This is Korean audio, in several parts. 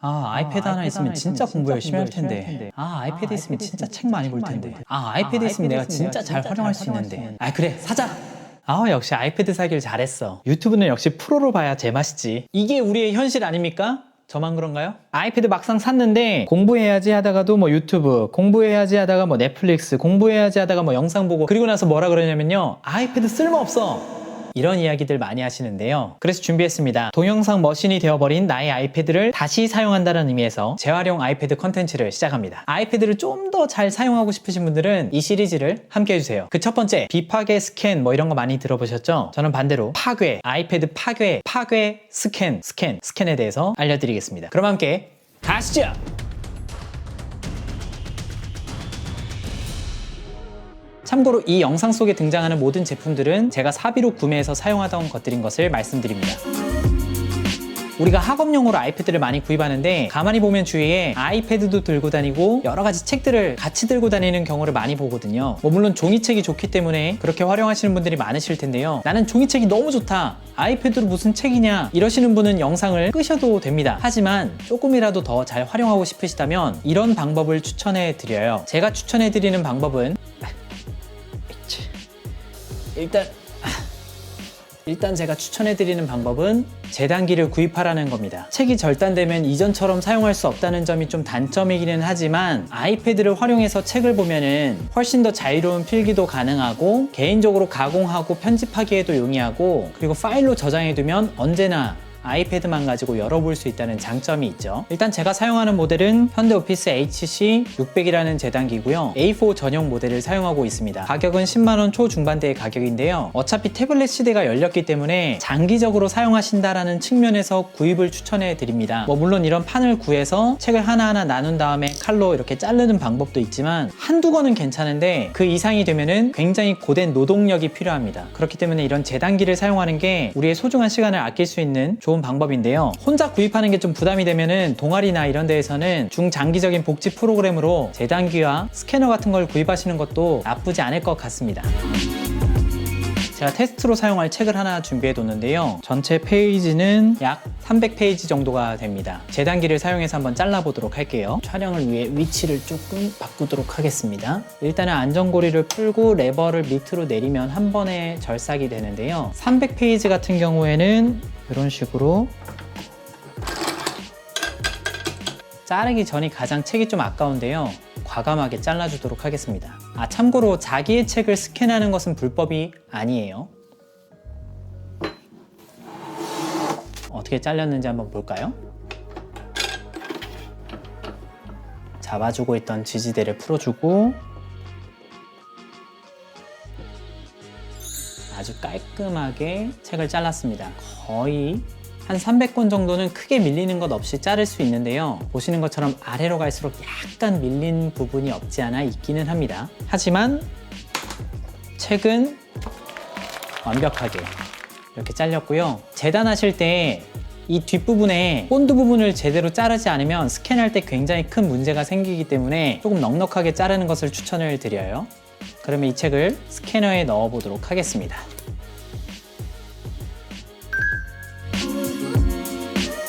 아이패드 하나 있으면 진짜 공부 열심히 할 텐데. 아이패드 있으면 진짜 책 많이 볼 텐데. 아이패드 있으면 내가 진짜 잘 활용할 수 있는데. 그래, 사자! 역시 아이패드 사길 잘했어. 유튜브는 역시 프로로 봐야 제맛이지. 이게 우리의 현실 아닙니까? 저만 그런가요? 아이패드 막상 샀는데 공부해야지 하다가도 뭐 유튜브, 공부해야지 하다가 뭐 넷플릭스, 공부해야지 하다가 뭐 영상 보고, 그리고 나서 뭐라 그러냐면요, 아이패드 쓸모없어! 이런 이야기들 많이 하시는데요. 그래서 준비했습니다. 동영상 머신이 되어버린 나의 아이패드를 다시 사용한다는 의미에서 재활용 아이패드 컨텐츠를 시작합니다. 아이패드를 좀 더 잘 사용하고 싶으신 분들은 이 시리즈를 함께 해주세요. 그 첫 번째, 비파괴 스캔 뭐 이런 거 많이 들어보셨죠? 저는 반대로 파괴, 아이패드 파괴 스캔에 대해서 알려드리겠습니다. 그럼 함께 가시죠! 참고로 이 영상 속에 등장하는 모든 제품들은 제가 사비로 구매해서 사용하던 것들인 것을 말씀드립니다. 우리가 학업용으로 아이패드를 많이 구입하는데 가만히 보면 주위에 아이패드도 들고 다니고 여러 가지 책들을 같이 들고 다니는 경우를 많이 보거든요. 물론 종이책이 좋기 때문에 그렇게 활용하시는 분들이 많으실 텐데요. 나는 종이책이 너무 좋다, 아이패드로 무슨 책이냐, 이러시는 분은 영상을 끄셔도 됩니다. 하지만 조금이라도 더 잘 활용하고 싶으시다면 이런 방법을 추천해 드려요. 제가 추천해 드리는 방법은 일단 제가 추천해드리는 방법은 재단기를 구입하라는 겁니다. 책이 절단되면 이전처럼 사용할 수 없다는 점이 좀 단점이기는 하지만 아이패드를 활용해서 책을 보면은 훨씬 더 자유로운 필기도 가능하고 개인적으로 가공하고 편집하기에도 용이하고, 그리고 파일로 저장해두면 언제나 아이패드만 가지고 열어볼 수 있다는 장점이 있죠. 일단 제가 사용하는 모델은 현대오피스 HC600이라는 재단기고요. A4 전용 모델을 사용하고 있습니다. 가격은 10만원 초중반대의 가격인데요. 어차피 태블릿 시대가 열렸기 때문에 장기적으로 사용하신다라는 측면에서 구입을 추천해 드립니다. 물론 이런 판을 구해서 책을 하나하나 나눈 다음에 칼로 이렇게 자르는 방법도 있지만 한두 권은 괜찮은데 그 이상이 되면은 굉장히 고된 노동력이 필요합니다. 그렇기 때문에 이런 재단기를 사용하는 게 우리의 소중한 시간을 아낄 수 있는 좋은 방법인데요. 혼자 구입하는 게 좀 부담이 되면은 동아리나 이런 데에서는 중장기적인 복지 프로그램으로 재단기와 스캐너 같은 걸 구입하시는 것도 나쁘지 않을 것 같습니다. 제가 테스트로 사용할 책을 하나 준비해 뒀는데요. 전체 페이지는 약 300페이지 정도가 됩니다. 재단기를 사용해서 한번 잘라보도록 할게요. 촬영을 위해 위치를 조금 바꾸도록 하겠습니다. 일단은 안전고리를 풀고 레버를 밑으로 내리면 한 번에 절삭이 되는데요. 300페이지 같은 경우에는 이런 식으로 자르기 전이 가장 책이 좀 아까운데요. 과감하게 잘라주도록 하겠습니다. 참고로 자기의 책을 스캔하는 것은 불법이 아니에요. 어떻게 잘렸는지 한번 볼까요? 잡아주고 있던 지지대를 풀어주고 아주 깔끔하게 책을 잘랐습니다. 거의 한 300권 정도는 크게 밀리는 것 없이 자를 수 있는데요. 보시는 것처럼 아래로 갈수록 약간 밀린 부분이 없지 않아 있기는 합니다. 하지만 책은 완벽하게 이렇게 잘렸고요. 재단하실 때 이 뒷부분에 본드 부분을 제대로 자르지 않으면 스캔할 때 굉장히 큰 문제가 생기기 때문에 조금 넉넉하게 자르는 것을 추천을 드려요. 그러면 이 책을 스캐너에 넣어 보도록 하겠습니다.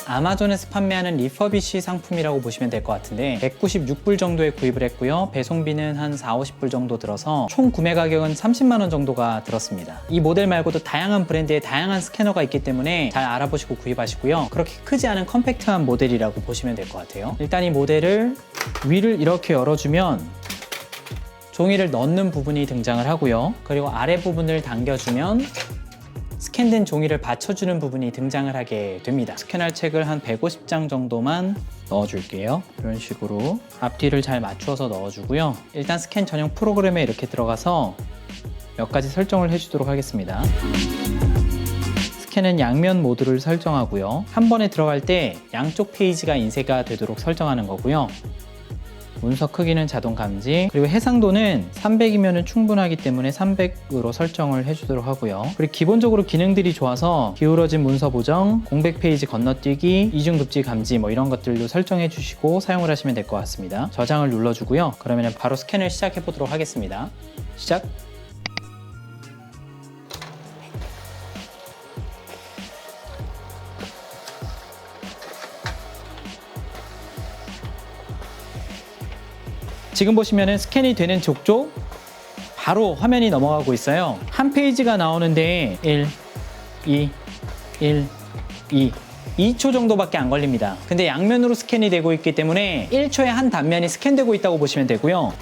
아마존에서 판매하는 리퍼비쉬 상품이라고 보시면 될 것 같은데 196불 정도에 구입을 했고요. 배송비는 한 40-50불 정도 들어서 총 구매 가격은 30만원 정도가 들었습니다. 이 모델 말고도 다양한 브랜드의 다양한 스캐너가 있기 때문에 잘 알아보시고 구입하시고요. 그렇게 크지 않은 컴팩트한 모델이라고 보시면 될 것 같아요. 일단 이 모델을 위를 이렇게 열어주면 종이를 넣는 부분이 등장을 하고요. 그리고 아래 부분을 당겨주면 스캔된 종이를 받쳐주는 부분이 등장을 하게 됩니다. 스캔할 책을 한 150장 정도만 넣어줄게요. 이런 식으로 앞뒤를 잘 맞추어서 넣어주고요. 일단 스캔 전용 프로그램에 이렇게 들어가서 몇 가지 설정을 해주도록 하겠습니다. 스캔은 양면 모드를 설정하고요. 한 번에 들어갈 때 양쪽 페이지가 인쇄가 되도록 설정하는 거고요. 문서 크기는 자동 감지, 그리고 해상도는 300이면 충분하기 때문에 300으로 설정을 해주도록 하고요. 그리고 기본적으로 기능들이 좋아서 기울어진 문서 보정, 공백 페이지 건너뛰기, 이중급지 감지 뭐 이런 것들도 설정해 주시고 사용을 하시면 될 것 같습니다. 저장을 눌러주고요. 그러면 바로 스캔을 시작해 보도록 하겠습니다. 시작! 지금 보시면은 스캔이 되는 족족 바로 화면이 넘어가고 있어요. 한 페이지가 나오는데 1, 2, 1, 2 2초 정도밖에 안 걸립니다. 근데 양면으로 스캔이 되고 있기 때문에 1초에 한 단면이 스캔되고 있다고 보시면 되고요.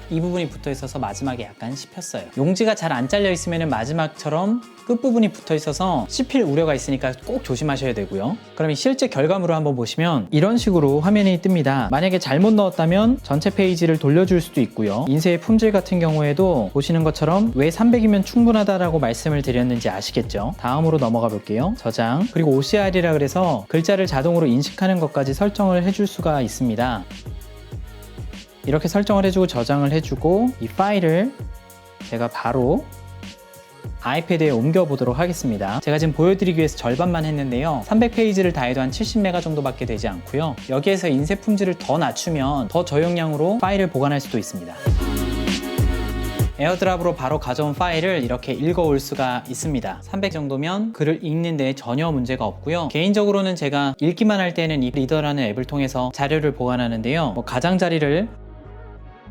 이 부분이 붙어 있어서 마지막에 약간 씹혔어요. 용지가 잘 안 잘려 있으면 마지막처럼 끝부분이 붙어 있어서 씹힐 우려가 있으니까 꼭 조심하셔야 되고요. 그럼 실제 결과물을 한번 보시면 이런 식으로 화면이 뜹니다. 만약에 잘못 넣었다면 전체 페이지를 돌려줄 수도 있고요. 인쇄의 품질 같은 경우에도 보시는 것처럼 왜 300이면 충분하다라고 말씀을 드렸는지 아시겠죠? 다음으로 넘어가 볼게요. 저장, 그리고 OCR이라 그래서 글자를 자동으로 인식하는 것까지 설정을 해줄 수가 있습니다. 이렇게 설정을 해주고 저장을 해주고 이 파일을 제가 바로 아이패드에 옮겨보도록 하겠습니다. 제가 지금 보여드리기 위해서 절반만 했는데요. 300페이지를 다 해도 한 70메가 정도밖에 되지 않고요. 여기에서 인쇄 품질을 더 낮추면 더 저용량으로 파일을 보관할 수도 있습니다. 에어드랍으로 바로 가져온 파일을 이렇게 읽어올 수가 있습니다. 300 정도면 글을 읽는데 전혀 문제가 없고요. 개인적으로는 제가 읽기만 할 때는 이 리더라는 앱을 통해서 자료를 보관하는데요. 가장자리를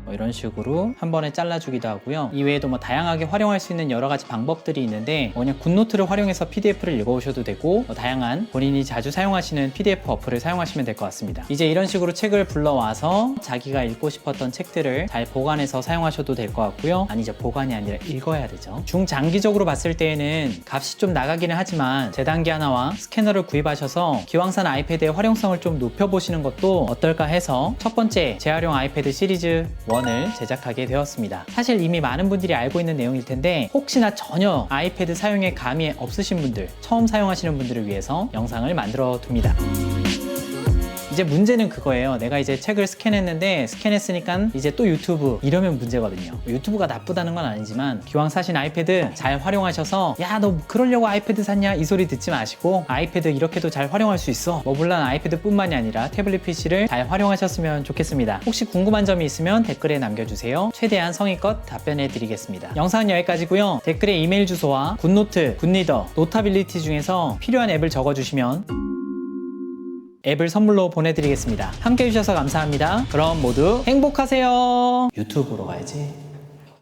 이런 식으로 한 번에 잘라주기도 하고요. 이외에도 다양하게 활용할 수 있는 여러 가지 방법들이 있는데 그냥 굿노트를 활용해서 PDF를 읽어오셔도 되고 다양한 본인이 자주 사용하시는 PDF 어플을 사용하시면 될 것 같습니다. 이제 이런 식으로 책을 불러와서 자기가 읽고 싶었던 책들을 잘 보관해서 사용하셔도 될 것 같고요. 아니죠, 보관이 아니라 읽어야 되죠. 중장기적으로 봤을 때에는 값이 좀 나가기는 하지만 재단기 하나와 스캐너를 구입하셔서 기왕산 아이패드의 활용성을 좀 높여보시는 것도 어떨까 해서 첫 번째 재활용 아이패드 시리즈 1을 제작하게 되었습니다. 사실 이미 많은 분들이 알고 있는 내용일 텐데 혹시나 전혀 아이패드 사용에 감이 없으신 분들, 처음 사용하시는 분들을 위해서 영상을 만들어 둡니다. 이제 문제는 그거예요. 내가 이제 책을 스캔했는데 스캔했으니까 이제 또 유튜브 이러면 문제거든요. 유튜브가 나쁘다는 건 아니지만 기왕 사신 아이패드 잘 활용하셔서 야, 너 그러려고 아이패드 샀냐? 이 소리 듣지 마시고 아이패드 이렇게도 잘 활용할 수 있어. 물론 아이패드 뿐만이 아니라 태블릿 PC를 잘 활용하셨으면 좋겠습니다. 혹시 궁금한 점이 있으면 댓글에 남겨주세요. 최대한 성의껏 답변해 드리겠습니다. 영상은 여기까지고요. 댓글에 이메일 주소와 굿노트, 굿리더, 노타빌리티 중에서 필요한 앱을 적어주시면 앱을 선물로 보내드리겠습니다. 함께 해주셔서 감사합니다. 그럼 모두 행복하세요. 유튜브로 가야지.